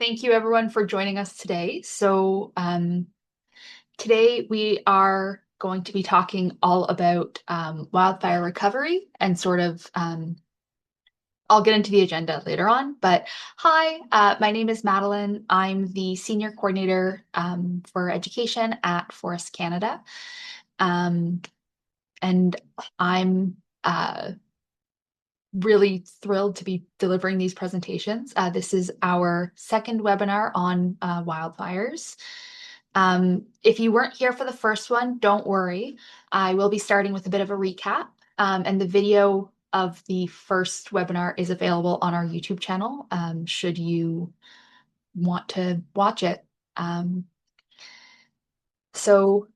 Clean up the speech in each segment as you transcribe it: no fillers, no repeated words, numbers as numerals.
Thank you everyone for joining us today. Today we are going to be talking all about wildfire recovery and I'll get into the agenda later on. But hi, my name is Madeline. I'm the Senior Coordinator for Education at Forest Canada. Um, and I'm really thrilled to be delivering these presentations. This is our second webinar on wildfires. If you weren't here for the first one, don't worry. I will be starting with a bit of a recap, and the video of the first webinar is available on our YouTube channel, should you want to watch it. Um, so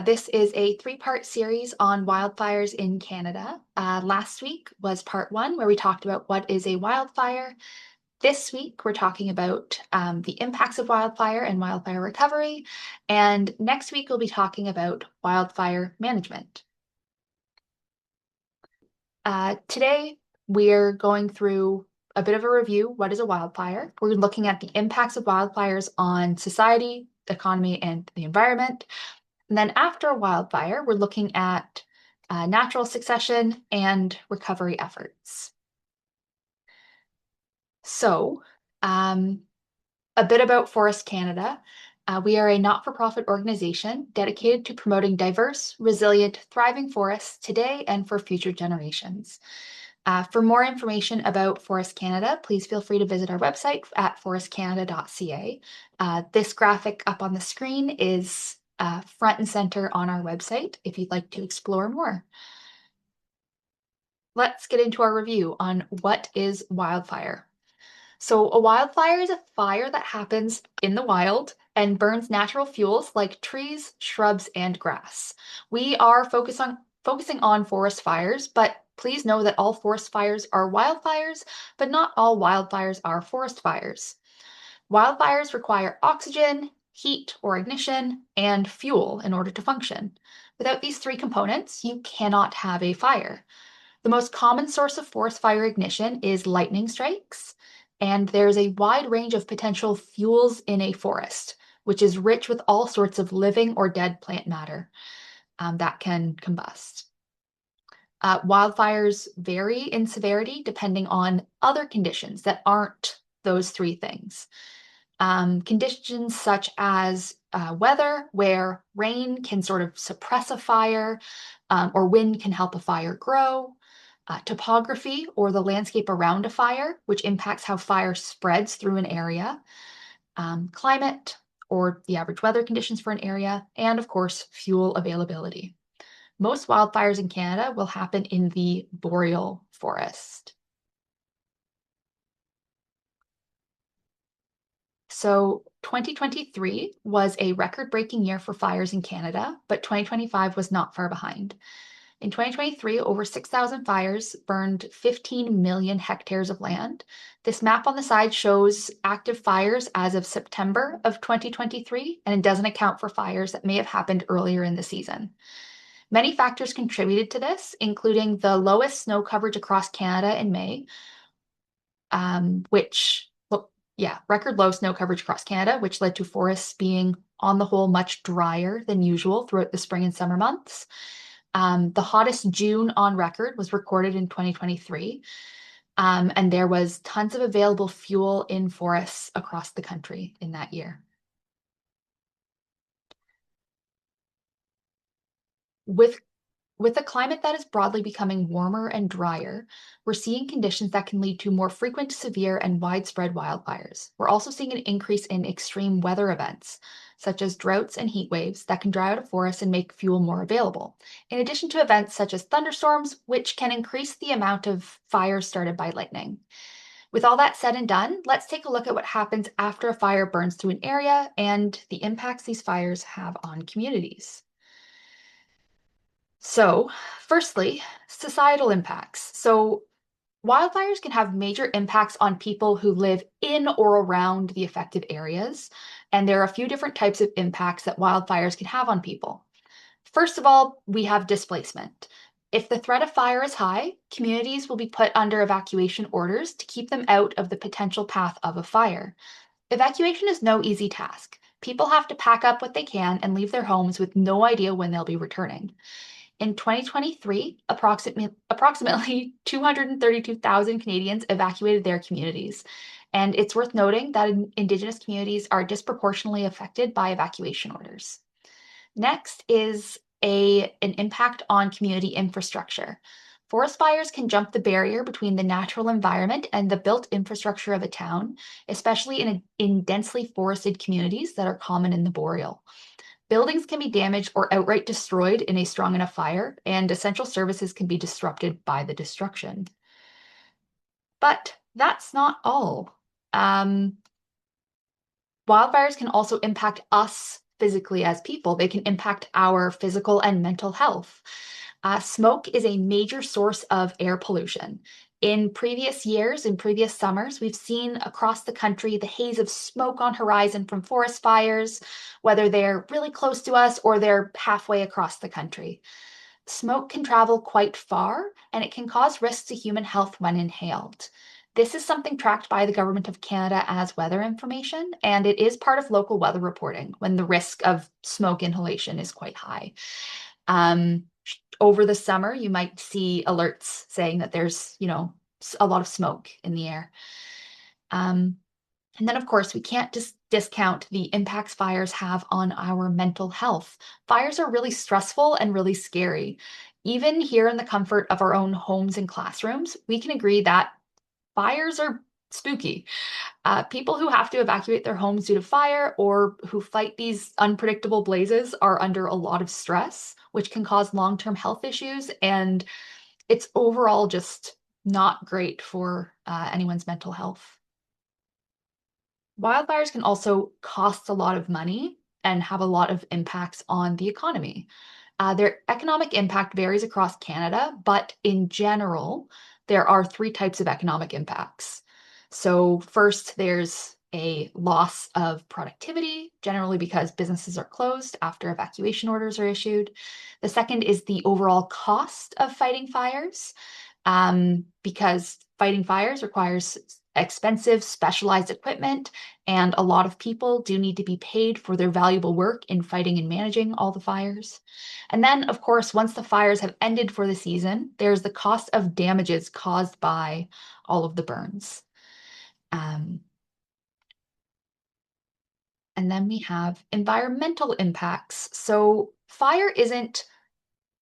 this is a three-part series on wildfires in Canada. Last week was part one, where we talked about what is a wildfire. This week, we're talking about the impacts of wildfire and wildfire recovery. And next week, we'll be talking about wildfire management. Today, we're going through a bit of a review. What is a wildfire? We're looking at the impacts of wildfires on society, the economy, and the environment. And then after a wildfire, we're looking at natural succession and recovery efforts. So, a bit about Forest Canada. We are a not-for-profit organization dedicated to promoting diverse, resilient, thriving forests today and for future generations. For more information about Forest Canada, please feel free to visit our website at forestcanada.ca. This graphic up on the screen is front and center on our website if you'd like to explore more. Let's get into our review on what is wildfire. So a wildfire is a fire that happens in the wild and burns natural fuels like trees, shrubs, and grass. We are focusing on forest fires, but please know that all forest fires are wildfires, but not all wildfires are forest fires. Wildfires require oxygen, heat or ignition, and fuel in order to function. Without these three components, you cannot have a fire. The most common source of forest fire ignition is lightning strikes, and there's a wide range of potential fuels in a forest, which is rich with all sorts of living or dead plant matter that can combust. Wildfires vary in severity depending on other conditions that aren't those three things. Conditions such as weather, where rain can sort of suppress a fire, or wind can help a fire grow. Topography, or the landscape around a fire, which impacts how fire spreads through an area. Climate, or the average weather conditions for an area. And of course, fuel availability. Most wildfires in Canada will happen in the boreal forest. So 2023 was a record-breaking year for fires in Canada, but 2025 was not far behind. In 2023, over 6,000 fires burned 15 million hectares of land. This map on the side shows active fires as of September of 2023, and it doesn't account for fires that may have happened earlier in the season. Many factors contributed to this, including the lowest snow coverage across Canada in May, record low snow coverage across Canada, which led to forests being, on the whole, much drier than usual throughout the spring and summer months. The hottest June on record was recorded in 2023, and there was tons of available fuel in forests across the country in that year. With a climate that is broadly becoming warmer and drier, we're seeing conditions that can lead to more frequent, severe, and widespread wildfires. We're also seeing an increase in extreme weather events, such as droughts and heat waves that can dry out a forest and make fuel more available, in addition to events such as thunderstorms, which can increase the amount of fires started by lightning. With all that said and done, let's take a look at what happens after a fire burns through an area and the impacts these fires have on communities. So, firstly, societal impacts. So, wildfires can have major impacts on people who live in or around the affected areas, and there are a few different types of impacts that wildfires can have on people. First of all, we have displacement. If the threat of fire is high, communities will be put under evacuation orders to keep them out of the potential path of a fire. Evacuation is no easy task. People have to pack up what they can and leave their homes with no idea when they'll be returning. In 2023, approximately 232,000 Canadians evacuated their communities. And it's worth noting that Indigenous communities are disproportionately affected by evacuation orders. Next is an impact on community infrastructure. Forest fires can jump the barrier between the natural environment and the built infrastructure of a town, especially in densely forested communities that are common in the boreal. Buildings can be damaged or outright destroyed in a strong enough fire, and essential services can be disrupted by the destruction. But that's not all. Wildfires can also impact us physically as people. They can impact our physical and mental health. Smoke is a major source of air pollution. In previous years, in previous summers, we've seen across the country the haze of smoke on horizon from forest fires, whether they're really close to us or they're halfway across the country. Smoke can travel quite far, and it can cause risks to human health when inhaled. This is something tracked by the Government of Canada as weather information, and it is part of local weather reporting when the risk of smoke inhalation is quite high. Um, Over the summer, you might see alerts saying that there's, a lot of smoke in the air. And then, of course, we can't just discount the impacts fires have on our mental health. Fires are really stressful and really scary. Even here in the comfort of our own homes and classrooms, we can agree that fires are spooky. People who have to evacuate their homes due to fire or who fight these unpredictable blazes are under a lot of stress, which can cause long-term health issues. And it's overall just not great for anyone's mental health. Wildfires can also cost a lot of money and have a lot of impacts on the economy. Their economic impact varies across Canada, but in general, there are three types of economic impacts. So, first, there's a loss of productivity, generally because businesses are closed after evacuation orders are issued. The second is the overall cost of fighting fires, because fighting fires requires expensive, specialized equipment, and a lot of people do need to be paid for their valuable work in fighting and managing all the fires. And then, of course, once the fires have ended for the season, there's the cost of damages caused by all of the burns. Um, and then we have environmental impacts. So, fire isn't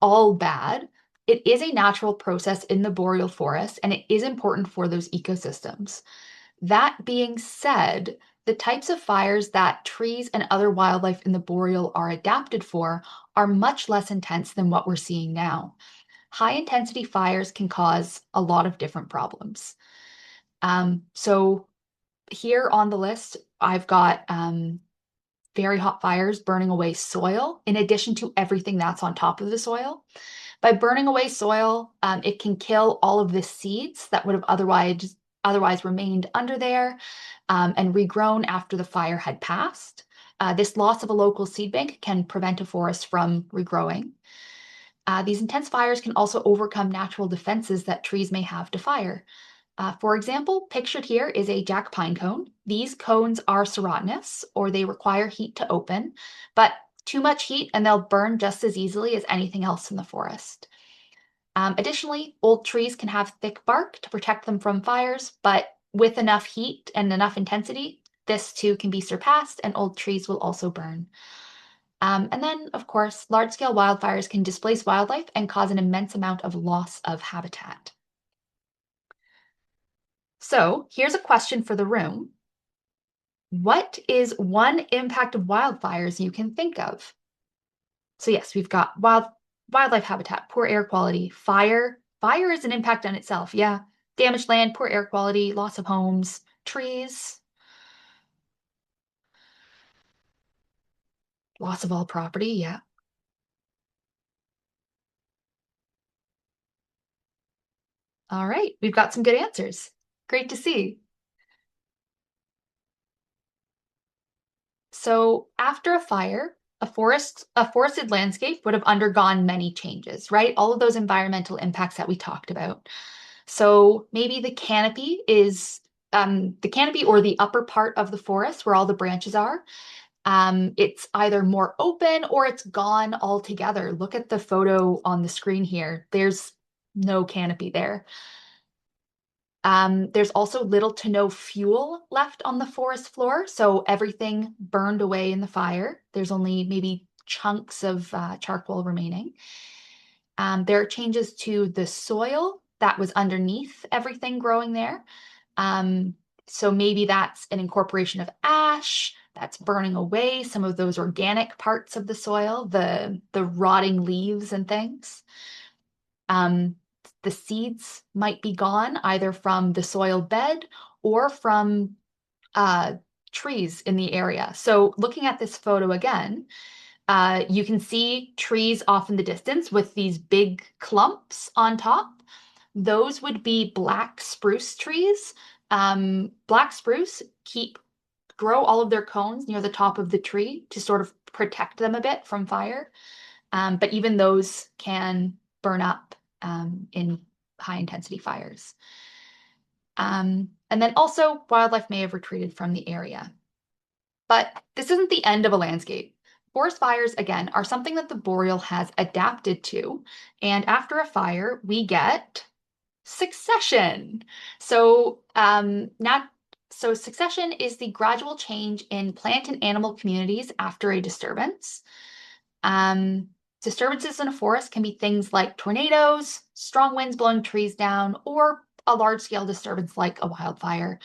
all bad. It is a natural process in the boreal forest, and it is important for those ecosystems. That being said, the types of fires that trees and other wildlife in the boreal are adapted for are much less intense than what we're seeing now. High intensity fires can cause a lot of different problems. So here on the list, I've got very hot fires burning away soil in addition to everything that's on top of the soil. By burning away soil, it can kill all of the seeds that would have otherwise remained under there and regrown after the fire had passed. This loss of a local seed bank can prevent a forest from regrowing. These intense fires can also overcome natural defenses that trees may have to fire. For example, pictured here is a jack pine cone. These cones are serotinous, or they require heat to open, but too much heat and they'll burn just as easily as anything else in the forest. Additionally, old trees can have thick bark to protect them from fires, but with enough heat and enough intensity, this too can be surpassed and old trees will also burn. And then, of course, large-scale wildfires can displace wildlife and cause an immense amount of loss of habitat. So here's a question for the room. What is one impact of wildfires you can think of? So yes, we've got wildlife habitat, poor air quality, fire. Fire is an impact on itself, yeah. Damaged land, poor air quality, loss of homes, trees, loss of all property, yeah. All right, we've got some good answers. Great to see. So after a fire, a forested landscape would have undergone many changes, right? All of those environmental impacts that we talked about. So maybe the canopy is the canopy or the upper part of the forest where all the branches are, it's either more open or it's gone altogether. Look at the photo on the screen here. There's no canopy there. There's also little to no fuel left on the forest floor, so everything burned away in the fire. There's only maybe chunks of charcoal remaining. There are changes to the soil that was underneath everything growing there. Um, so maybe that's an incorporation of ash that's burning away some of those organic parts of the soil, the rotting leaves and things. Um, the seeds might be gone either from the soil bed or from uh, trees in the area. So looking at this photo again, you can see trees off in the distance with these big clumps on top. Those would be black spruce trees. Black spruce grow all of their cones near the top of the tree to sort of protect them a bit from fire. But even those can burn up in high intensity fires. And then also wildlife may have retreated from the area. But this isn't the end of a landscape. Forest fires, again, are something that the boreal has adapted to. And after a fire, we get succession. So succession is the gradual change in plant and animal communities after a disturbance. Um, Disturbances in a forest can be things like tornadoes, strong winds blowing trees down, or a large-scale disturbance like a wildfire.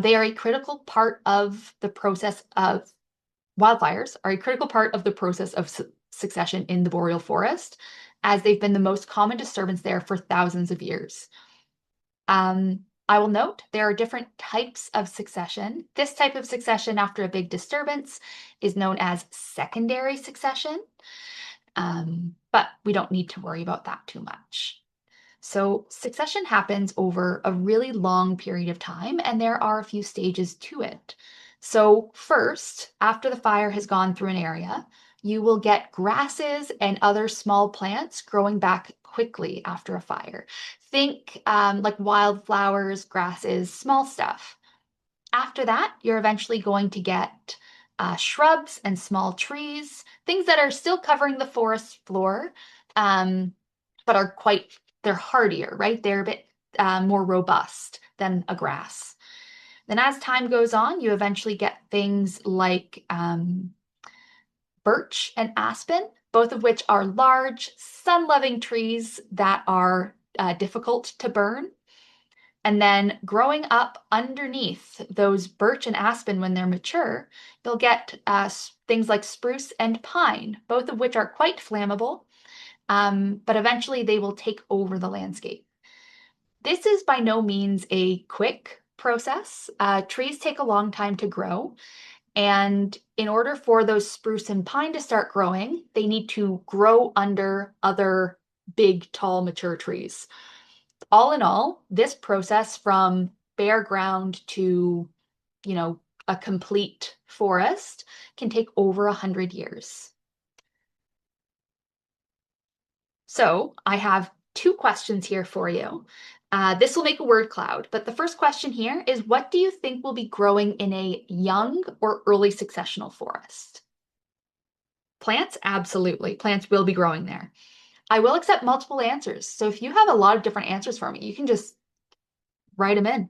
They are a critical part of the process of Wildfires are a critical part of the process of succession in the boreal forest, as they've been the most common disturbance there for thousands of years. I will note there are different types of succession. This type of succession after a big disturbance is known as secondary succession, but we don't need to worry about that too much. So succession happens over a really long period of time, and there are a few stages to it. So first, after the fire has gone through an area, you will get grasses and other small plants growing back quickly after a fire. Think like wildflowers, grasses, small stuff. After that, you're eventually going to get shrubs and small trees, things that are still covering the forest floor, but they're hardier, right? They're a bit more robust than a grass. Then as time goes on, you eventually get things like birch and aspen, both of which are large, sun-loving trees that are difficult to burn. And then growing up underneath those birch and aspen when they're mature, you'll get things like spruce and pine, both of which are quite flammable, but eventually they will take over the landscape. This is by no means a quick process. Trees take a long time to grow, and in order for those spruce and pine to start growing, they need to grow under other big, tall, mature trees. All in all, this process from bare ground to, a complete forest can take over 100 years. So I have two questions here for you. This will make a word cloud, but the first question here is, what do you think will be growing in a young or early successional forest? Plants? Absolutely. Plants will be growing there. I will accept multiple answers. So if you have a lot of different answers for me, you can just write them in.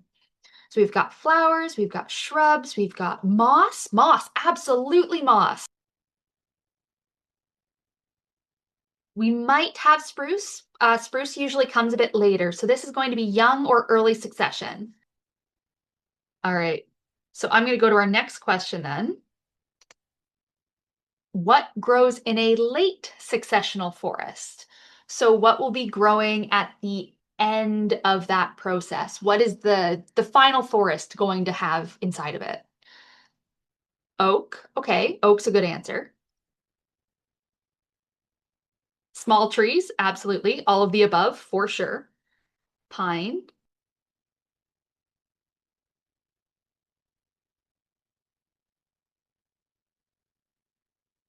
So we've got flowers, we've got shrubs, we've got moss. Moss, absolutely moss. We might have spruce. Spruce usually comes a bit later. So this is going to be young or early succession. All right. So I'm going to go to our next question then. What grows in a late successional forest? So what will be growing at the end of that process? What is the final forest going to have inside of it? Oak. Okay, oak's a good answer. Small trees, absolutely. All of the above, for sure. Pine,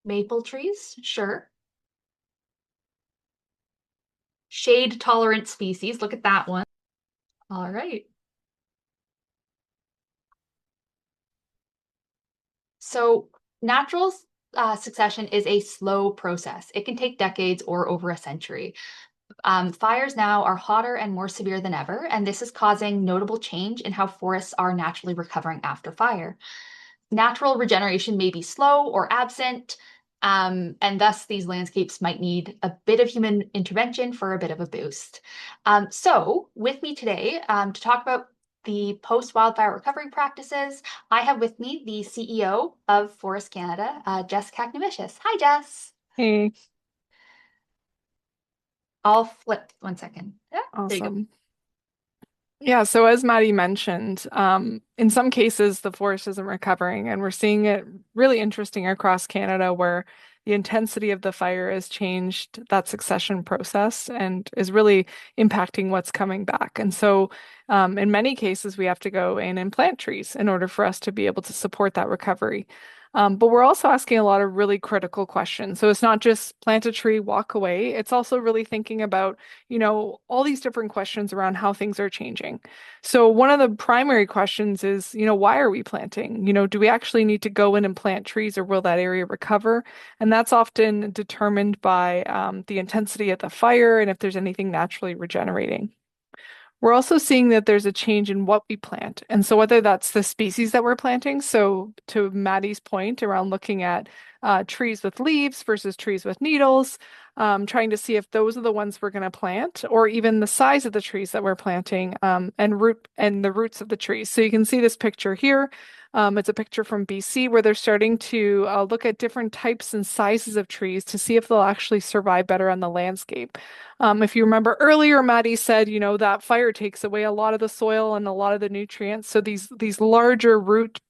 maple trees, sure. Shade tolerant species, look at that one. All right. So, natural succession is a slow process. It can take decades or over a century. Fires now are hotter and more severe than ever, and this is causing notable change in how forests are naturally recovering after fire. Natural regeneration may be slow or absent, and thus these landscapes might need a bit of human intervention for a bit of a boost. So, with me today to talk about the post-wildfire recovery practices, I have with me the CEO of Forest Canada, Jess Kaknavicius. Hi, Jess. Hey, I'll flip 1 second. Yeah, there you go. awesome. Yeah, so as Maddie mentioned, in some cases the forest isn't recovering, and we're seeing it really interesting across Canada where the intensity of the fire has changed that succession process and is really impacting what's coming back. And so, in many cases, we have to go in and plant trees in order for us to be able to support that recovery. But we're also asking a lot of really critical questions. So it's not just plant a tree, walk away. It's also really thinking about all these different questions around how things are changing. So one of the primary questions is, why are we planting? Do we actually need to go in and plant trees or will that area recover? And that's often determined by the intensity of the fire and if there's anything naturally regenerating. We're also seeing that there's a change in what we plant. And so whether that's the species that we're planting, so to Maddie's point around looking at trees with leaves versus trees with needles, trying to see if those are the ones we're going to plant, or even the size of the trees that we're planting, and the roots of the trees. So you can see this picture here. It's a picture from BC where they're starting to look at different types and sizes of trees to see if they'll actually survive better on the landscape. If you remember earlier, Maddie said, that fire takes away a lot of the soil and a lot of the nutrients. So these larger root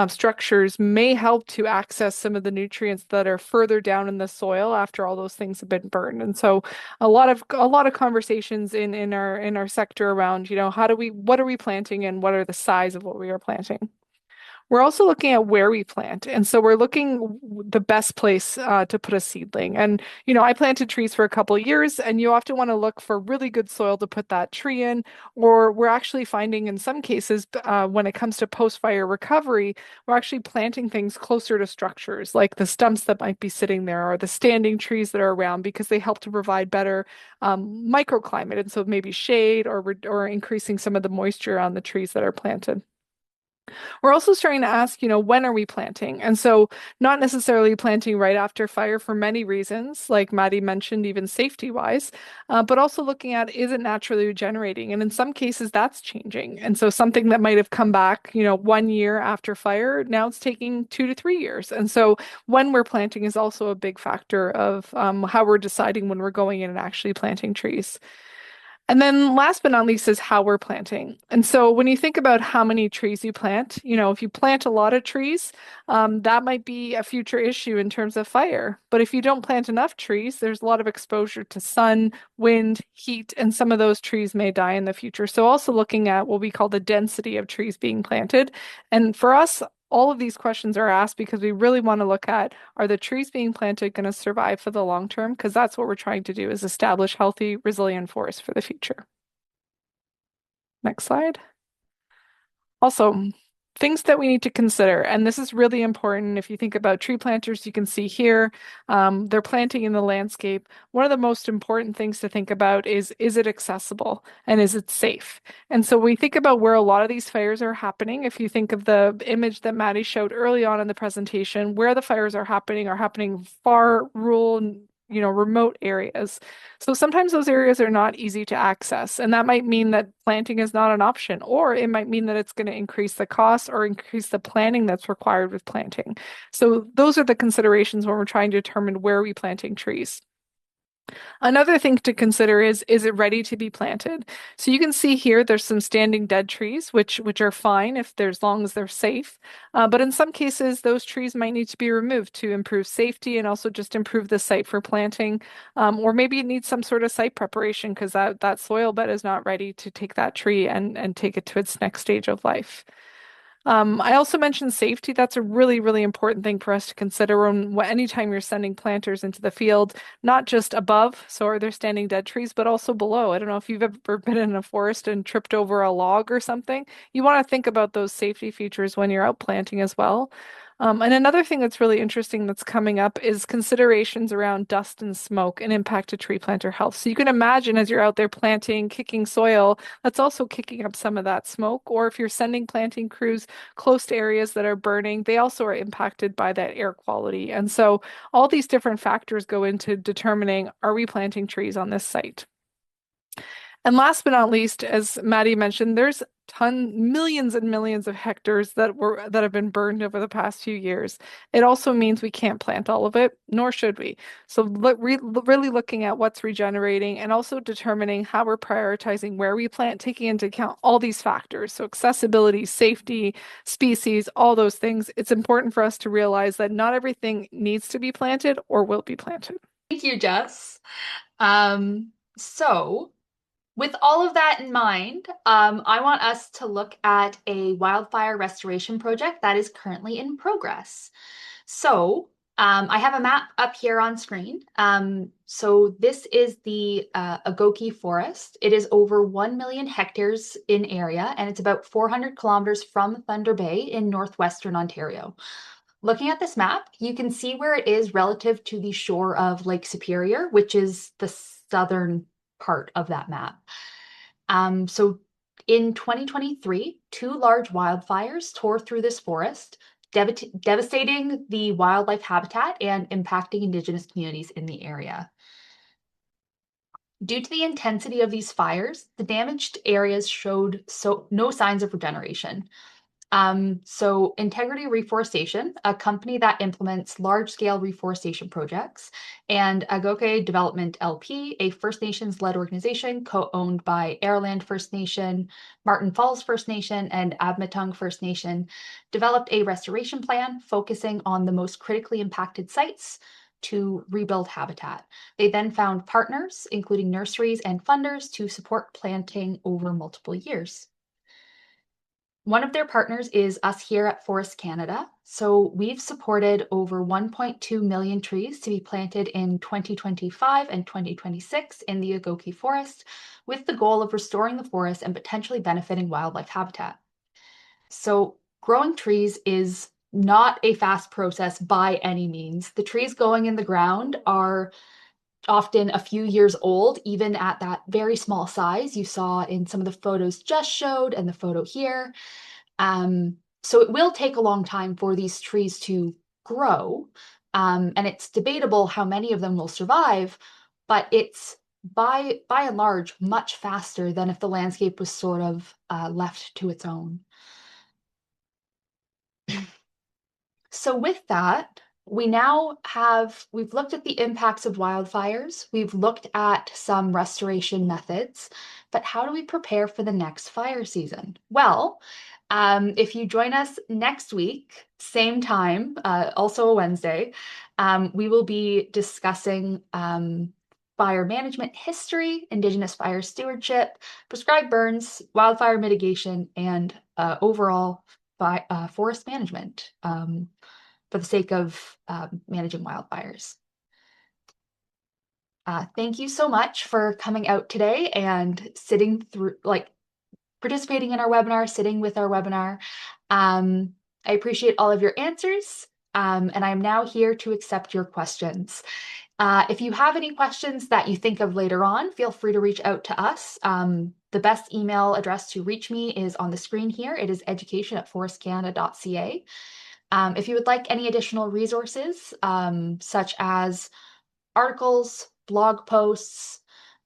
structures may help to access some of the nutrients that are further down in the soil after all those things have been burned. And so a lot of conversations in our sector around, what are we planting and what are the size of what we are planting. We're also looking at where we plant. And so we're looking the best place to put a seedling. And, I planted trees for a couple of years, and you often want to look for really good soil to put that tree in. Or we're actually finding in some cases, when it comes to post-fire recovery, we're actually planting things closer to structures, like the stumps that might be sitting there or the standing trees that are around because they help to provide better microclimate. And so maybe shade or increasing some of the moisture on the trees that are planted. We're also starting to ask, when are we planting? And so not necessarily planting right after fire for many reasons, like Maddie mentioned, even safety wise, but also looking at is it naturally regenerating? And in some cases that's changing. And so something that might have come back, 1 year after fire, now it's taking 2 to 3 years. And so when we're planting is also a big factor of how we're deciding when we're going in and actually planting trees. And then last but not least is how we're planting. And so when you think about how many trees you plant, if you plant a lot of trees, that might be a future issue in terms of fire. But if you don't plant enough trees, there's a lot of exposure to sun, wind, heat, and some of those trees may die in the future. So also looking at what we call the density of trees being planted. And for us, all of these questions are asked because we really want to look at, are the trees being planted going to survive for the long term? Because that's what we're trying to do, is establish healthy, resilient forests for the future. Next slide. Also, things that we need to consider, and this is really important. If you think about tree planters, you can see here, they're planting in the landscape. One of the most important things to think about is it accessible and is it safe? And so when we think about where a lot of these fires are happening, if you think of the image that Maddie showed early on in the presentation, where the fires are happening far rural, remote areas. So sometimes those areas are not easy to access, and that might mean that planting is not an option, or it might mean that it's going to increase the cost or increase the planning that's required with planting. So those are the considerations when we're trying to determine where are we planting trees. Another thing to consider is it ready to be planted? So you can see here there's some standing dead trees, which are fine if they're as long as they're safe. But in some cases, those trees might need to be removed to improve safety and also just improve the site for planting. Or maybe it needs some sort of site preparation because that soil bed is not ready to take that tree and take it to its next stage of life. I also mentioned safety. That's a really, really important thing for us to consider anytime you're sending planters into the field, not just above, so are there standing dead trees, but also below. I don't know if you've ever been in a forest and tripped over a log or something. You want to think about those safety features when you're out planting as well. And another thing that's really interesting that's coming up is considerations around dust and smoke and impact to tree planter health. So you can imagine as you're out there planting, kicking soil, that's also kicking up some of that smoke. Or if you're sending planting crews close to areas that are burning, they also are impacted by that air quality. And so all these different factors go into determining, are we planting trees on this site? And last but not least, as Maddie mentioned, there's millions and millions of hectares that have been burned over the past few years. It also means we can't plant all of it, nor should we. So really looking at what's regenerating and also determining how we're prioritizing where we plant, taking into account all these factors. So accessibility, safety, species, all those things. It's important for us to realize that not everything needs to be planted or will be planted. Thank you, Jess. So with all of that in mind, I want us to look at a wildfire restoration project that is currently in progress. So I have a map up here on screen. So this is the Agoki Forest. It is over 1 million hectares in area, and it's about 400 kilometers from Thunder Bay in northwestern Ontario. Looking at this map, you can see where it is relative to the shore of Lake Superior, which is the southern part of that map. So in 2023, two large wildfires tore through this forest, devastating the wildlife habitat and impacting Indigenous communities in the area. Due to the intensity of these fires, the damaged areas showed no signs of regeneration. So Integrity Reforestation, a company that implements large-scale reforestation projects, and Agoke Development LP, a First Nations-led organization co-owned by Airland First Nation, Martin Falls First Nation, and Admatung First Nation, developed a restoration plan focusing on the most critically impacted sites to rebuild habitat. They then found partners, including nurseries and funders, to support planting over multiple years. One of their partners is us here at Forest Canada. So we've supported over 1.2 million trees to be planted in 2025 and 2026 in the Agoki Forest, with the goal of restoring the forest and potentially benefiting wildlife habitat. So growing trees is not a fast process by any means. The trees going in the ground are often a few years old, even at that very small size you saw in some of the photos just showed and the photo here. So it will take a long time for these trees to grow, and it's debatable how many of them will survive, but it's by and large much faster than if the landscape was sort of left to its own. So with that, we've looked at the impacts of wildfires, we've looked at some restoration methods, but how do we prepare for the next fire season? Well, if you join us next week, same time, also a Wednesday, we will be discussing fire management history, Indigenous fire stewardship, prescribed burns, wildfire mitigation, and overall forest management for the sake of managing wildfires. Thank you so much for coming out today and participating in our webinar, sitting with our webinar. I appreciate all of your answers, and I'm now here to accept your questions. If you have any questions that you think of later on, feel free to reach out to us. The best email address to reach me is on the screen here. It is education@forestcanada.ca. If you would like any additional resources, such as articles, blog posts,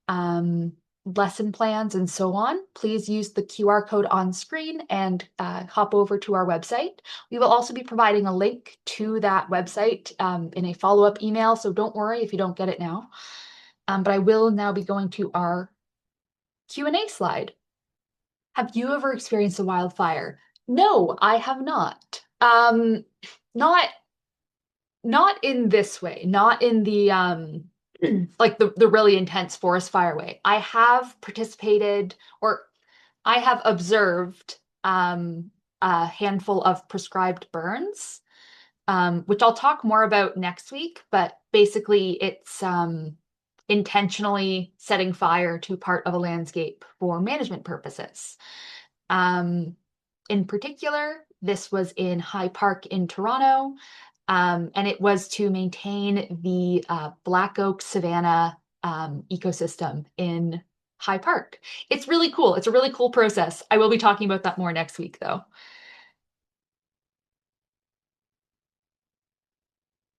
lesson plans, and so on, please use the QR code on screen and hop over to our website. We will also be providing a link to that website in a follow-up email, so don't worry if you don't get it now. But I will now be going to our Q&A slide. Have you ever experienced a wildfire? No, I have not. Not not in this way, not in the like the really intense forest fire way. I have participated or I have observed a handful of prescribed burns, which I'll talk more about next week, but basically it's intentionally setting fire to part of a landscape for management purposes. In particular, this was in High Park in Toronto, and it was to maintain the Black Oak Savanna ecosystem in High Park. It's really cool. It's a really cool process. I will be talking about that more next week, though.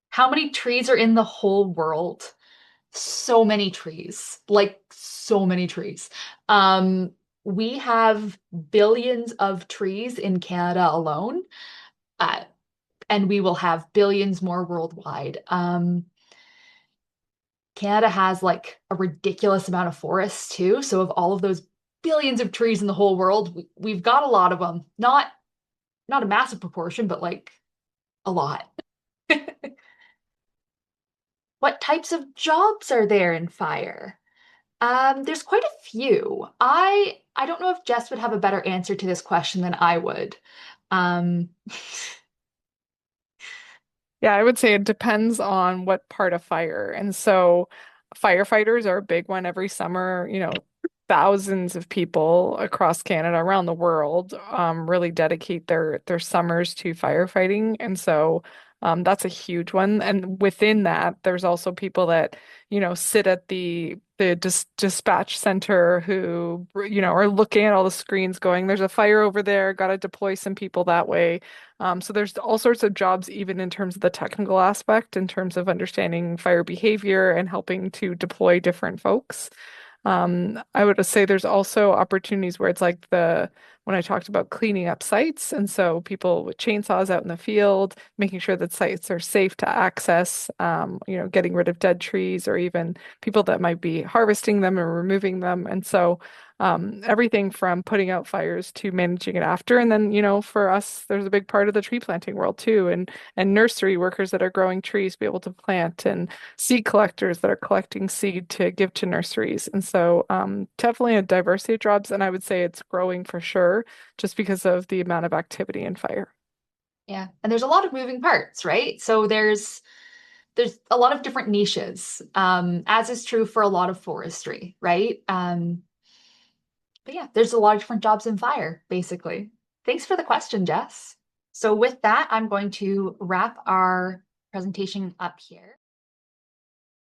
How many trees are in the whole world? So many trees, like so many trees. Um, we have billions of trees in Canada alone, uh, and we will have billions more worldwide. Canada has like a ridiculous amount of forests too. So of all of those billions of trees in the whole world, we've got a lot of them. Not a massive proportion, but like a lot. What types of jobs are there in fire? There's quite a few. I don't know if Jess would have a better answer to this question than I would. Um, Yeah, I would say it depends on what part of fire. And so firefighters are a big one every summer. Thousands of people across Canada, around the world, really dedicate their summers to firefighting. And so that's a huge one. And within that, there's also people that, sit at the dispatch center who, are looking at all the screens going, there's a fire over there, got to deploy some people that way. So there's all sorts of jobs, even in terms of the technical aspect, in terms of understanding fire behavior and helping to deploy different folks. I would say there's also opportunities where it's like when I talked about cleaning up sites, and so people with chainsaws out in the field, making sure that sites are safe to access, getting rid of dead trees, or even people that might be harvesting them or removing them. And so everything from putting out fires to managing it after. And then, for us, there's a big part of the tree planting world too, and nursery workers that are growing trees to be able to plant, and seed collectors that are collecting seed to give to nurseries. And so definitely a diversity of jobs, and I would say it's growing for sure, just because of the amount of activity in fire. yeah, and there's a lot of moving parts, right? So there's a lot of different niches, as is true for a lot of forestry, right? But yeah, there's a lot of different jobs in fire, basically. Thanks for the question, Jess. So with that, I'm going to wrap our presentation up here.